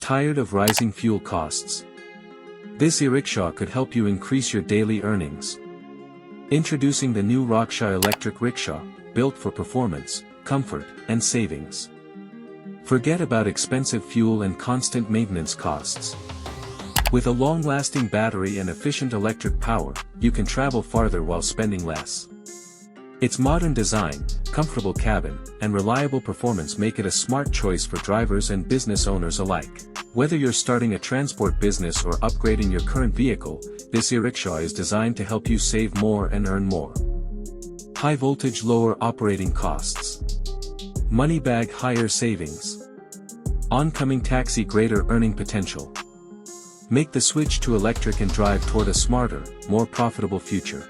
Tired of rising fuel costs? This e-rickshaw could help you increase your daily earnings. Introducing the new Raksha Electric Rickshaw, built for performance, comfort, and savings. Forget about expensive fuel and constant maintenance costs. With a long-lasting battery and efficient electric power, you can travel farther while spending less. Its modern design, comfortable cabin, and reliable performance make it a smart choice for drivers and business owners alike. Whether you're starting a transport business or upgrading your current vehicle, this e-rickshaw is designed to help you save more and earn more. High voltage, lower operating costs. Money bag, higher savings. Oncoming taxi, greater earning potential. Make the switch to electric and drive toward a smarter, more profitable future.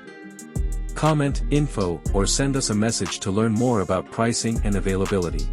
Comment, info, or send us a message to learn more about pricing and availability.